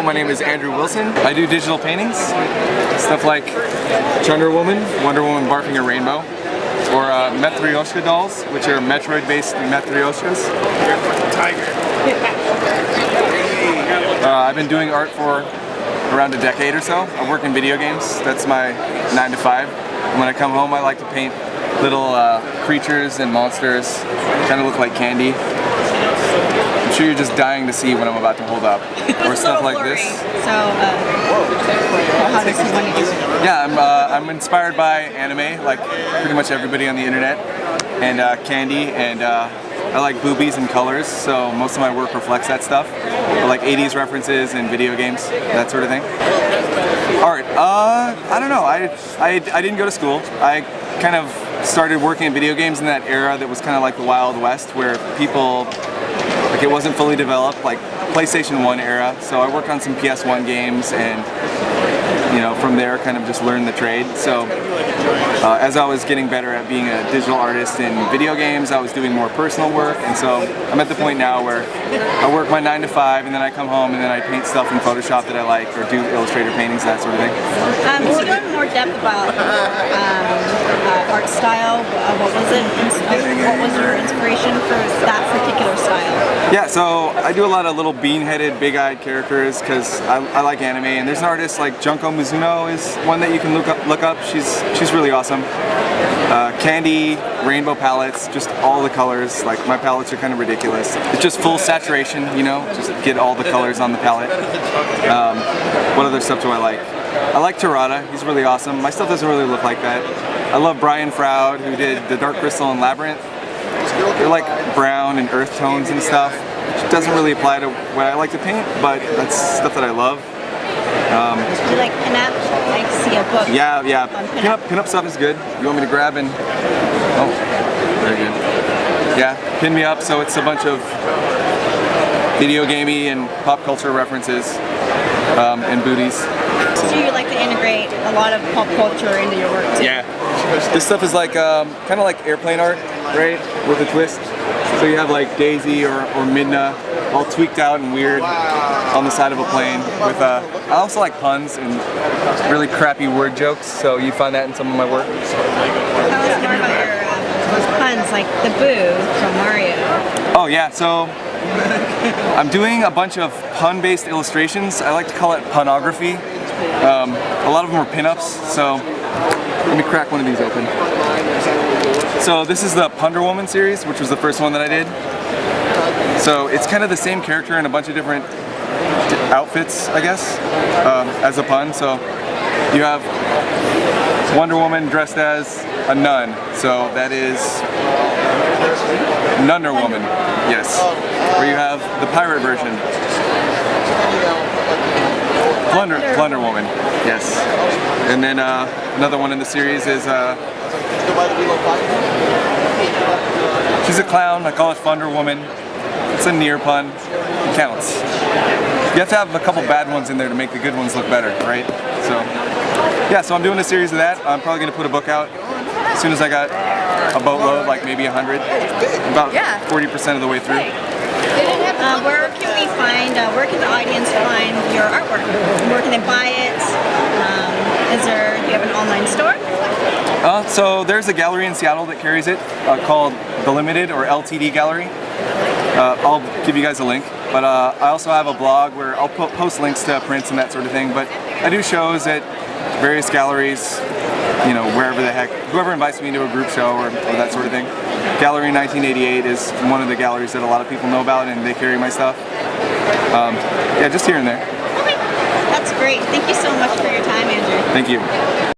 my name is Andrew Wilson. I do digital paintings, stuff like Wonder Woman barfing a rainbow, or Matryoshka dolls, which are Metroid-based Matryoshkas. I've been doing art for around a decade or so. I work in video games. That's my 9 to 5. And when I come home, I like to paint little creatures and monsters, kind of look like candy. I'm sure you're just dying to see what I'm about to hold up. Or stuff like this. So, how does he want to do it? Yeah, I'm inspired by anime, like pretty much everybody on the internet, and candy, and I like boobies and colors, so most of my work reflects that stuff. I like 80s references and video games, that sort of thing. Art, I don't know, I didn't go to school. I kind of started working in video games in that era that was kind of like the Wild West, where people, like, it wasn't fully developed, like PlayStation 1 era, so I worked on some PS1 games, and you know, from there kind of just learned the trade. So as I was getting better at being a digital artist in video games, I was doing more personal work, and so I'm at the point now where I work my 9 to 5, and then I come home and then I paint stuff in Photoshop that I like, or do Illustrator paintings, that sort of thing. So go into more depth about art style. What was your inspiration for that particular style? Yeah, so I do a lot of little bean-headed, big-eyed characters because I like anime, and there's an artist like Junko Mizuno is one that you can look up. She's really awesome. Candy, rainbow palettes, just all the colors. Like, my palettes are kind of ridiculous. It's just full saturation, you know, just get all the colors on the palette. What other stuff do I like? I like Terada, he's really awesome. My stuff doesn't really look like that. I love Brian Froud, who did the Dark Crystal and Labyrinth. They're like brown and earth tones and stuff. It doesn't really apply to what I like to paint, but that's stuff that I love. Do you like pinup? I see a book. Yeah. Pinup stuff is good. You want me to grab and... Oh, very good. Yeah, pin me up, so it's a bunch of video gamey and pop culture references and booties. So you like to integrate a lot of pop culture into your work too? Yeah. This stuff is like kind of like airplane art, right? With a twist. So you have like Daisy or Midna all tweaked out and weird on the side of a plane. With I also like puns and really crappy word jokes, so you find that in some of my work. Tell us more about your puns, like the Boo from Mario. Oh yeah, so I'm doing a bunch of pun-based illustrations. I like to call it punography. A lot of them are pinups, so let me crack one of these open. So this is the Wonder Woman series, which was the first one that I did. So it's kind of the same character in a bunch of different outfits, I guess, as a pun. So you have Wonder Woman dressed as a nun, so that is Nunder Woman, yes. Or you have the pirate version, Plunder Woman, yes. And then another one in the series is she's a clown. I call it Thunder Woman. It's a near pun. It counts. You have to have a couple bad ones in there to make the good ones look better, right? So yeah, so I'm doing a series of that. I'm probably going to put a book out as soon as I got a boatload, like maybe 100. About 40% of the way through. Where can we find, where can the audience find your artwork? Where can they buy it? Do you have an online store? So there's a gallery in Seattle that carries it called The Limited, or LTD Gallery. I'll give you guys a link. But I also have a blog where I'll post links to prints and that sort of thing. But I do shows at various galleries, you know, wherever the heck, whoever invites me to a group show or that sort of thing. Gallery 1988 is one of the galleries that a lot of people know about, and they carry my stuff. Yeah, just here and there. Okay, that's great. Thank you so much for your time, Andrew. Thank you.